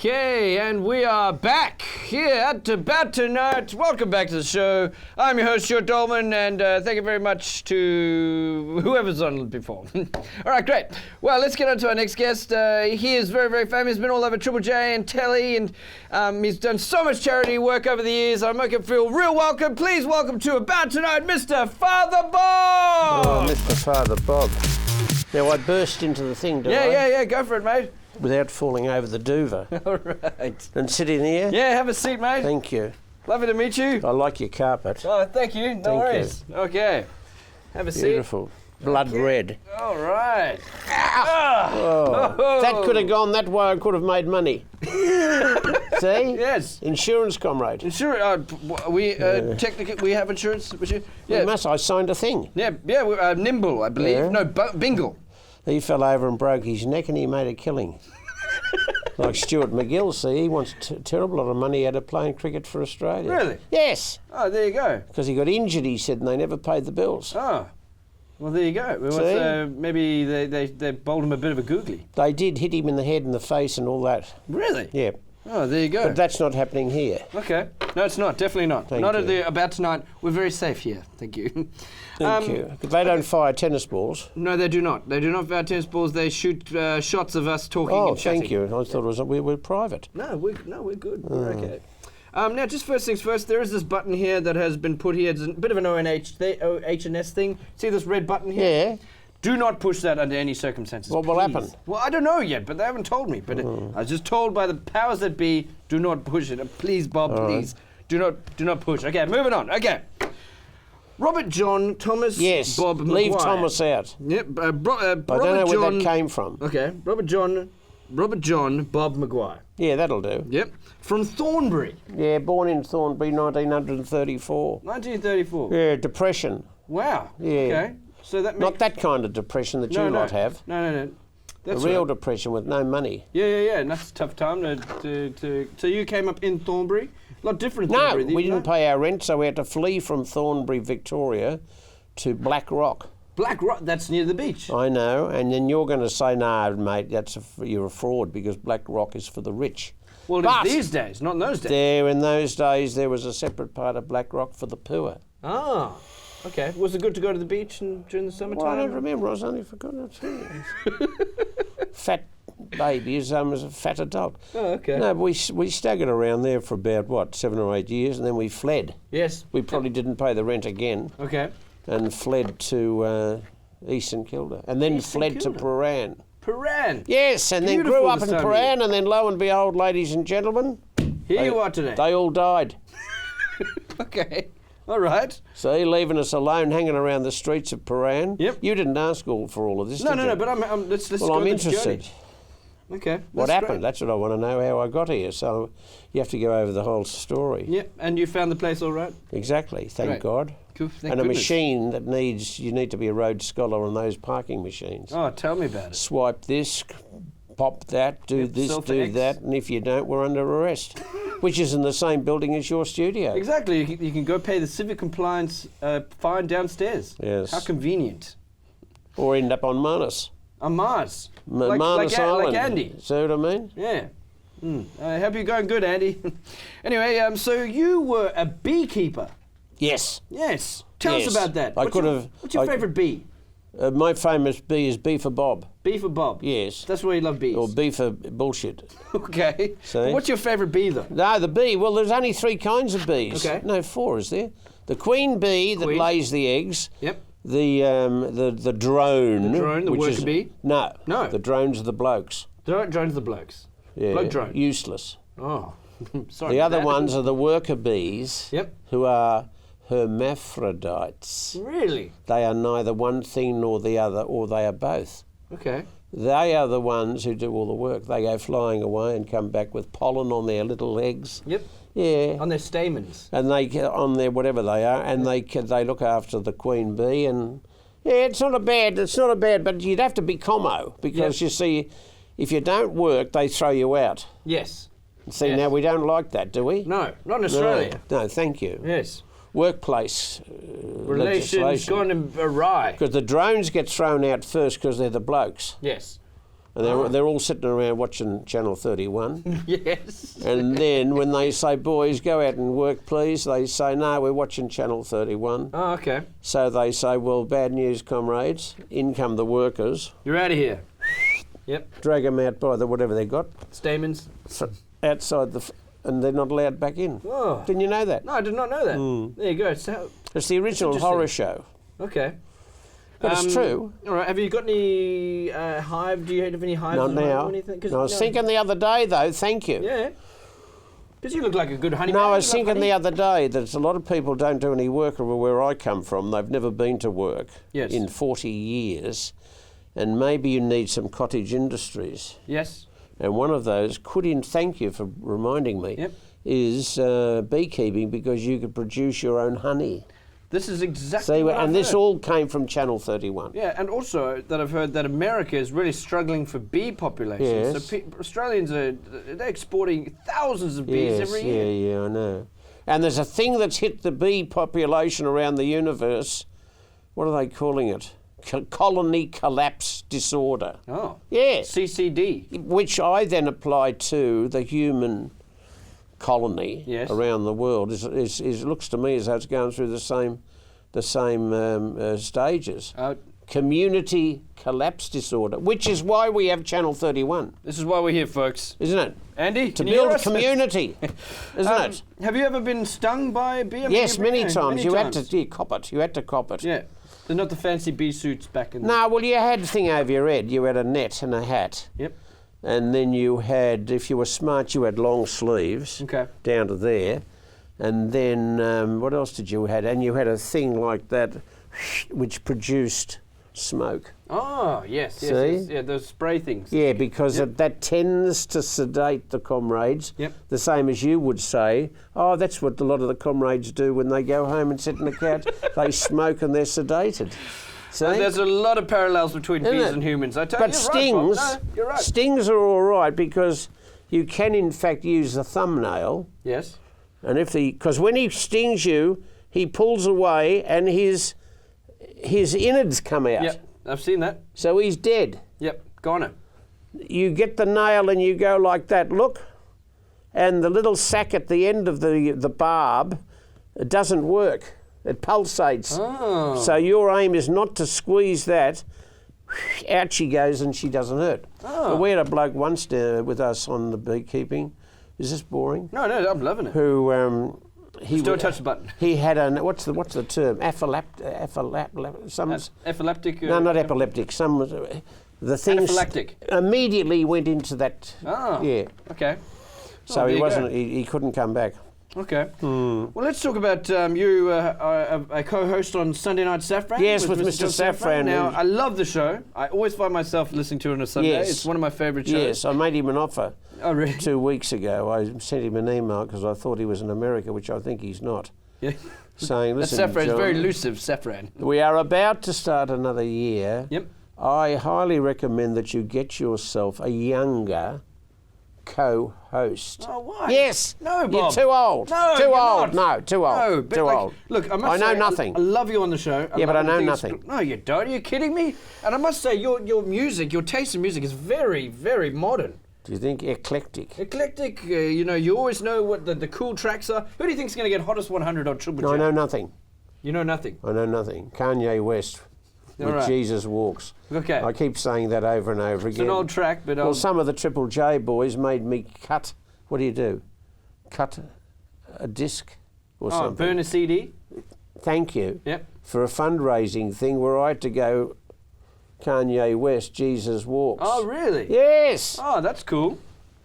Okay, and we are back here at About Tonight. Welcome back to the show. I'm your host, Stuart Dolman, and thank you very much to whoever's on before. All right, great. Well, let's get on to our next guest. He is very, very famous. He's been all over Triple J and telly, and he's done so much charity work over the years. I make him feel real welcome. Please welcome to About Tonight, Mr. Father Bob! Oh, Mr. Father Bob. Now, I burst into the thing, do I? Yeah, go for it, mate. Without falling over the duvet. All right. And sit in here? Yeah, have a seat, mate. Thank you. Lovely to meet you. I like your carpet. Oh, thank you. No worries. Okay. Have a seat. Beautiful. Blood red. All right. Oh. That could have gone that way. I could have made money. See? Yes. Insurance, comrade. Insurance. Technically, we have insurance. Yeah. I signed a thing. Yeah. We're, Nimble, I believe. Yeah. No, Bingle. He fell over and broke his neck and he made a killing. Like Stuart McGill, see, he wants a terrible lot of money out of playing cricket for Australia. Really? Yes. Oh, there you go. Because he got injured, he said, and they never paid the bills. Oh. Well, there you go. Maybe they bowled him a bit of a googly. They did hit him in the head and the face and all that. Really? Yeah. Oh, there you go. But that's not happening here. Okay. No, it's not. Definitely not. Thank not you. at the About Tonight. We're very safe here. Thank you. Thank you. They don't fire tennis balls. No, they do not. They do not fire tennis balls. They shoot shots of us talking and chatting. Thank you. I thought we were private. No, we're good. We're okay. Now, just first things first, there is this button here that has been put here. It's a bit of an OH&S thing. See this red button here? Yeah. Do not push that under any circumstances. What will happen? Well, I don't know yet, but they haven't told me. But I was just told by the powers that be, do not push it. Please, Bob, please. Do not push. Okay, moving on. Okay. Robert John Thomas Bob Maguire. Leave Thomas out. Yep. I don't know where that came from. Okay. Robert John Bob Maguire. Yeah, that'll do. Yep. From Thornbury. Yeah, born in Thornbury, 1934. 1934. Yeah, depression. Wow. Yeah. Okay. So that Not that kind of depression that you lot have. No. That's a real right. depression with no money. Yeah. And that's a tough time So you came up in Thornbury? A lot different in No, Thornbury. we didn't pay our rent, so we had to flee from Thornbury, Victoria, to Black Rock. Black Rock, that's near the beach. I know, and then you're going to say, no, mate, you're a fraud because Black Rock is for the rich. Well, it's these days, not in those days. In those days, there was a separate part of Black Rock for the poor. Ah, okay. Was it good to go to the beach during the summertime? Well, I don't remember. I was only forgotten it. Fat baby as a fat adult. Oh, okay. No, we staggered around there for about 7 or 8 years, and then we fled. Yes. We probably didn't pay the rent again. Okay. And fled to East St Kilda, and then fled to Paran. Paran? Yes, and Beautiful then grew up this in time of Paran, year. and then lo and behold, ladies and gentlemen, Here you are today. they all died. Okay. All right. See, leaving us alone, hanging around the streets of Paran. Yep. You didn't ask for all of this, did you? No, but let's Well, go I'm on this interested. journey. Okay. What that's happened? great. That's what I want to know, how I got here. So you have to go over the whole story. Yep, and you found the place all right? Exactly, thank Great. God. Cool. Thank And a goodness. machine that you need to be a Rhodes Scholar on those parking machines. Oh, tell me about it. Swipe this, pop that, do Yep, this, self do X. that, and if you don't, we're under arrest. Which is in the same building as your studio. Exactly. You can go pay the civic compliance fine downstairs. Yes. How convenient. Or end up on Manus. On Mars. Manus Island. Like Andy. See what I mean? Yeah. I hope you're going good, Andy. Anyway, so you were a beekeeper. Yes. Yes. Tell Yes. us about that. I could have. What's your favourite bee? My famous bee is B for Bob. Bee for Bob. Yes. That's why you love bees. Or B for bullshit. Okay. See? What's your favourite bee, though? No, the bee. Well, there's only 3 kinds of bees. Okay. No, 4, is there? The queen bee that lays the eggs. Yep. The drone. The drone, the which worker is, bee? No. No. The drones are the blokes. Drones the blokes. Yeah. Bloke drone. Useless. Oh. Sorry. The about other that. ones are the worker bees. Yep. Who are hermaphrodites. Really? They are neither one thing nor the other, or they are both. Okay. They are the ones who do all the work. They go flying away and come back with pollen on their little legs. Yep. Yeah. On their stamens. And they on their whatever they are, and they look after the queen bee. And yeah, it's not a bad, but you'd have to be commo because you see, if you don't work, they throw you out. Yes. See, Yes. now we don't like that, do we? No, not in Australia. No, thank you. Yes. Workplace Relations legislation. gone awry. Because the drones get thrown out first because they're the blokes. Yes. And they're all sitting around watching Channel 31. Yes. And then when they say, boys, go out and work, please, they say, no, we're watching Channel 31. Oh, okay. So they say, well, bad news, comrades. In come the workers. You're out of here. Yep. Drag them out by the whatever they got. Stamens. Outside and they're not allowed back in. Oh. Didn't you know that? No, I did not know that. There you go. So, It's the original horror show. okay. But it's true. All right. Have you got any hive? Do you have any hives? Not at home now. or anything? 'Cause, No, I was thinking the other day, though, thank you. Yeah. Because you look like a good honey. No, man. I was You love thinking honey. the other day that a lot of people don't do any work where I come from. They've never been to work Yes. in 40 years. And maybe you need some cottage industries. Yes. And one of those, thank you for reminding me, Yep. is beekeeping, because you could produce your own honey. This is exactly See, what I've and this heard. all came from Channel 31. Yeah, and also that I've heard that America is really struggling for bee population. Yes. So Australians they're exporting thousands of bees Yes, every year. yeah, I know. And there's a thing that's hit the bee population around the universe. What are they calling it? Colony collapse disorder. Oh. Yes. CCD. Which I then apply to the human colony Yes. around the world. It looks to me as though it's going through the same stages. Community collapse disorder, which is why we have Channel 31, This is why we're here, folks. isn't it? Andy, To can you hear build us? community, isn't it? Have you ever been stung by a bee? Yes, many times. Many You times. had to cop it. You had to cop it. Yeah. They're not the fancy bee suits back in No, well, you had a thing over your head. You had a net and a hat. Yep. And then you had, if you were smart, you had long sleeves Okay. down to there. And then what else did you have? And you had a thing like that which produced smoke. Oh, yes. See? Yes. Yeah, those spray things. Yeah, because that tends to sedate the comrades. Yep. The same as you would say, oh, that's what a lot of the comrades do when they go home and sit on the couch. They smoke and they're sedated. See? There's a lot of parallels between Isn't bees it? and humans. I tell But you, stings, right, Bob. No, you're right. stings are all right because you can in fact use the thumbnail, Yes. and because when he stings you, he pulls away and his innards come out. Yep. I've seen that. So he's dead. Yep. Goner. You get the nail and you go like that, look, and the little sac at the end of the barb, it doesn't work. It pulsates. Oh. So your aim is not to squeeze that. Out she goes and she doesn't hurt. Oh. But we had a bloke once with us on the beekeeping. Is this boring? No, I'm loving it. Who he Still would- touch the button. He had what's the term? Epileptic. No, not epileptic. The things Anaphylactic. immediately went into that. Oh. Yeah. Okay. So there he you go. wasn't. He couldn't come back. Okay. Well, let's talk about you, a co-host on Sunday Night Safran. Yes, with Mr. John Safran, Now, who- I love the show. I always find myself listening to it on a Sunday. Yes. It's one of my favourite shows. Yes, I made him an offer Oh, really? 2 weeks ago. I sent him an email because I thought he was in America, which I think he's not. Yeah. Saying, That listen, Safran's John, very elusive, Safran. we are about to start another year. Yep. I highly recommend that you get yourself a younger co-host. Oh, why? Yes. No, Bob. You're too old. No, too you're old. not. No, too old. No, but too like, old. Look, I must I know say, nothing. I love you on the show. Yeah, but I love know the things- nothing. No, you don't. Are you kidding me? And I must say, your music, your taste in music is very, very modern. Do you think eclectic? Eclectic, you always know what the cool tracks are. Who do you think's going to get Hottest 100 on Triple No, I J? know nothing. You know nothing. I know nothing. Kanye West with All right. Jesus Walks. Okay. I keep saying that over and over It's again. an old track, but Well, some of the Triple J boys made me cut. What do you do? Cut a disc or something. burn a CD. Thank you. Yep. For a fundraising thing where I had to go Kanye West, Jesus Walks. Oh, really? Yes. Oh, that's cool.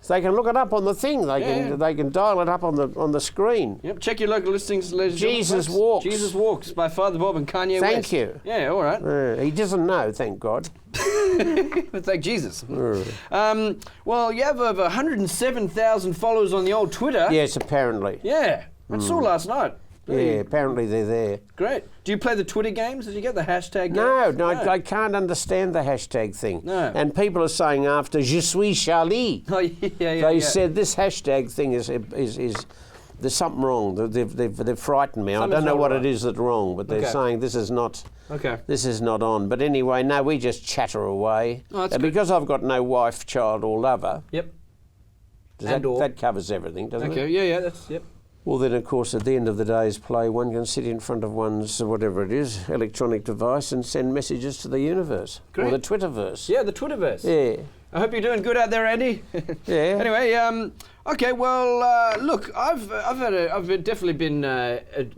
So they can look it up on the thing. They can dial it up on the screen. Yep. Check your local listings, ladies and gentlemen. Jesus folks. Walks. Jesus Walks by Father Bob and Kanye Thank West. you. Yeah, all right. He doesn't know, thank God. Thank Jesus. Well, you have over 107,000 followers on the old Twitter. Yes, apparently. Yeah. I saw last night. Yeah, apparently they're there. Great. Do you play the Twitter games? Did you get the hashtag No, games? I can't understand the hashtag thing. No. And people are saying after Je suis Charlie. Oh, yeah. They said this hashtag thing is there's something wrong. They've frightened me. I Something's don't know not what right. it is that's wrong, but they're Okay. saying this is not Okay. on. But anyway, no, we just chatter away. Oh, that's And good. because I've got no wife, child, or lover, Yep. that covers everything, doesn't Okay. it? Yeah. That's yep. Well, then, of course, at the end of the day's play, one can sit in front of one's, whatever it is, electronic device and send messages to the universe. Great. Or the Twitterverse. Yeah, the Twitterverse. Yeah. I hope you're doing good out there, Andy. Yeah. Anyway, okay. Well, look, I've definitely been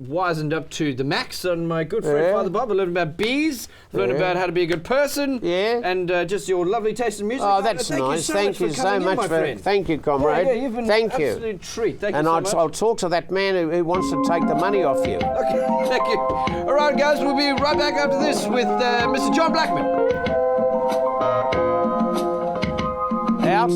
wisened up to the max on my good friend Yeah. Father Bob. I learned about bees. Learned Yeah. about how to be a good person. Yeah. And just your lovely taste in music. Oh, that's nice. Thank you so much my for. Friend. Thank you, comrade. Yeah, you've been Thank an you. absolute treat. Thank And you so I'll, much. I'll talk to that man who wants to take the money off you. Okay, thank you. All right, guys, we'll be right back after this with Mr. John Blackman. Out.